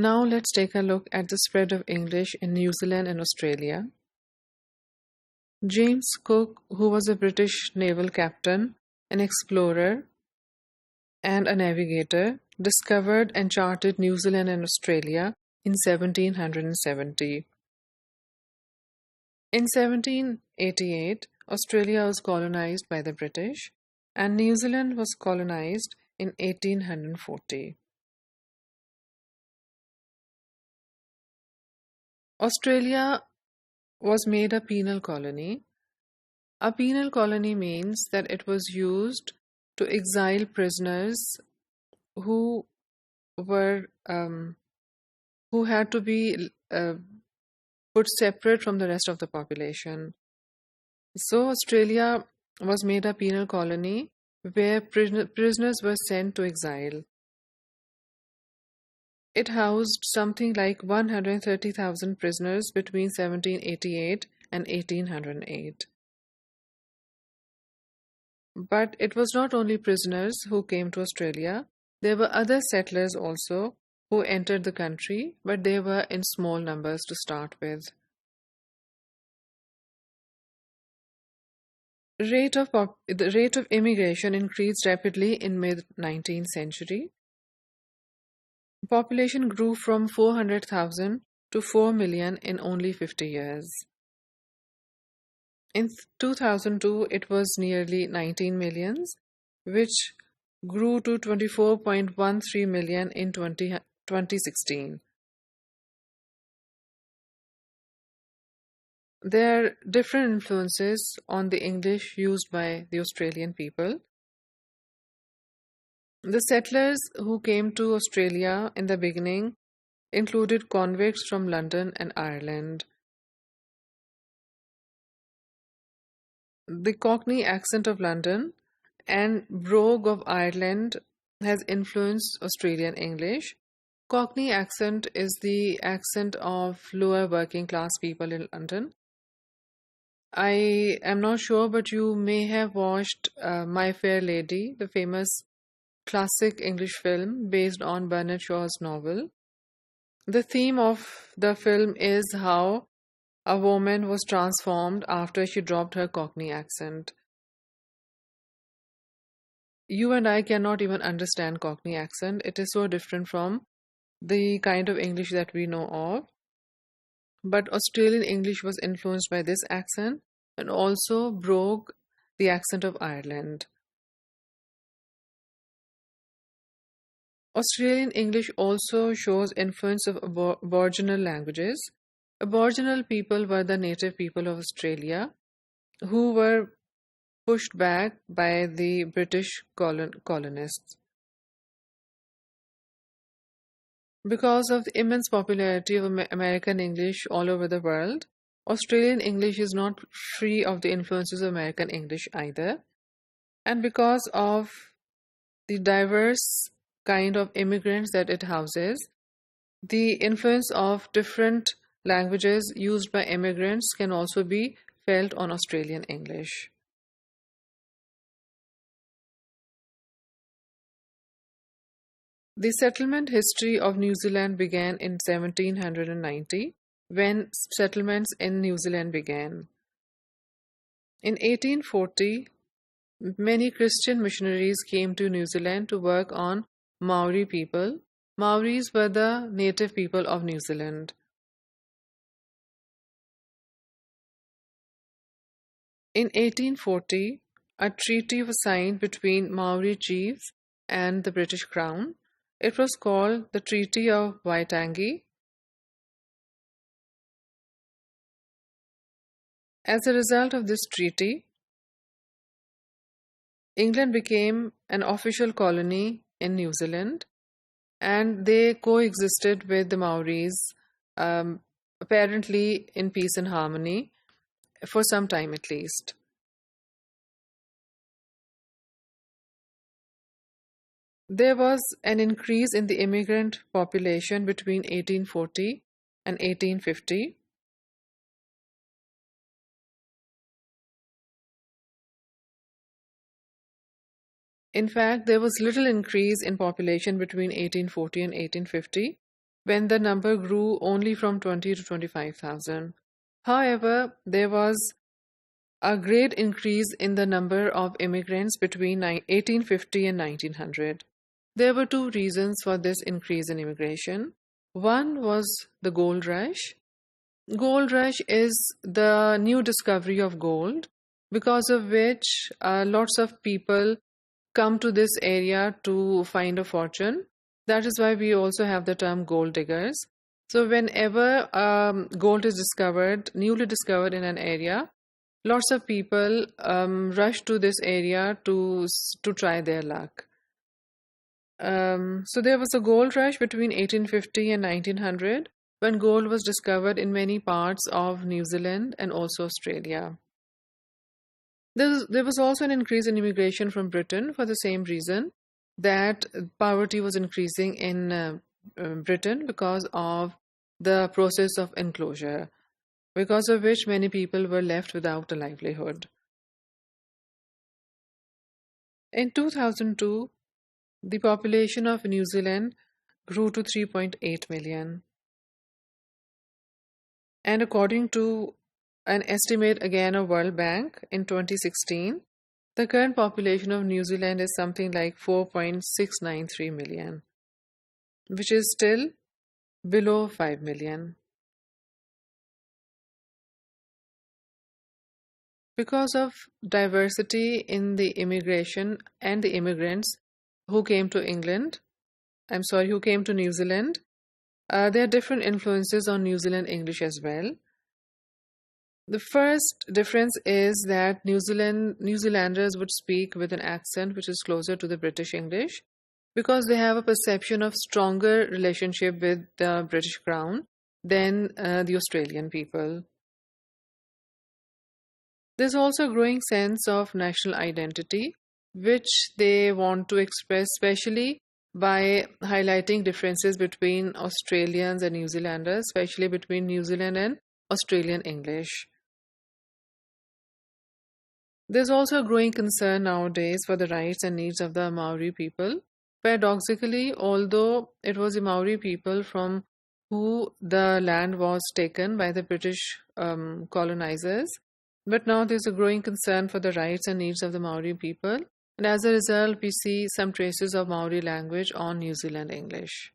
Now let's take a look at the spread of English in New Zealand and Australia. James Cook, who was a British naval captain, an explorer, and a navigator, discovered and charted New Zealand and Australia in 1770. In 1788, Australia was colonized by the British, and New Zealand was colonized in 1840. Australia was made a penal colony. A penal colony means that it was used to exile prisoners who were who had to be put separate from the rest of the population. So Australia was made a penal colony where prisoners were sent to exile. It housed something like 130,000 prisoners between 1788 and 1808. But it was not only prisoners who came to Australia. There were other settlers also who entered the country, but they were in small numbers to start with. The rate of immigration increased rapidly in mid-19th century. Population grew from 400,000 to 4 million in only 50 years. In 2002, it was nearly 19 millions, which grew to 24.13 million in 2016. There are different influences on the English used by the Australian people. The settlers who came to Australia in the beginning included convicts from London and Ireland. The Cockney accent of London and brogue of Ireland has influenced Australian English. Cockney accent is the accent of lower working class people in London. I am not sure, but you may have watched My Fair Lady, the famous classic English film based on Bernard Shaw's novel. The theme of the film is how a woman was transformed after she dropped her Cockney accent. You and I cannot even understand Cockney accent. It is so different from the kind of English that we know of. But Australian English was influenced by this accent and also brogue, the accent of Ireland. Australian English also shows influence of Aboriginal languages. Aboriginal people were the native people of Australia who were pushed back by the British colonists. Because of the immense popularity of American English all over the world, Australian English is not free of the influences of American English either. And because of the diverse kind of immigrants that it houses, the influence of different languages used by immigrants can also be felt on Australian English. The settlement history of New Zealand began in 1790, when settlements in New Zealand began. In 1840, many Christian missionaries came to New Zealand to work on Maori people. Maoris were the native people of New Zealand. In 1840, a treaty was signed between Maori chiefs and the British Crown. It was called the Treaty of Waitangi. As a result of this treaty, England became an official colony in New Zealand, and they coexisted with the Maoris, apparently in peace and harmony, for some time at least. There was an increase in the immigrant population between 1840 and 1850. In fact, there was little increase in population between 1840 and 1850 when the number grew only from 20 to 25,000. However, there was a great increase in the number of immigrants between 1850 and 1900. There were two reasons for this increase in immigration. One was the gold rush. Gold rush is the new discovery of gold, because of which lots of people come to this area to find a fortune. That is why we also have the term gold diggers. So whenever gold is discovered, newly discovered in an area, lots of people rush to this area to try their luck. So there was a gold rush between 1850 and 1900 when gold was discovered in many parts of New Zealand and also Australia. There was also an increase in immigration from Britain for the same reason, that poverty was increasing in Britain because of the process of enclosure, because of which many people were left without a livelihood. In 2002, the population of New Zealand grew to 3.8 million. And according to an estimate again of World Bank in 2016, the current population of New Zealand is something like 4.693 million, which is still below 5 million. Because of diversity in the immigration and the immigrants who came to who came to New Zealand, there are different influences on New Zealand English as well. The first difference is that New Zealanders would speak with an accent which is closer to the British English, because they have a perception of stronger relationship with the British Crown than the Australian people. There's also a growing sense of national identity, which they want to express, especially by highlighting differences between Australians and New Zealanders, especially between New Zealand and Australian English. There's also a growing concern nowadays for the rights and needs of the Maori people. Paradoxically, although it was the Maori people from who the land was taken by the British colonizers, but now there's a growing concern for the rights and needs of the Maori people, and as a result, we see some traces of Maori language on New Zealand English.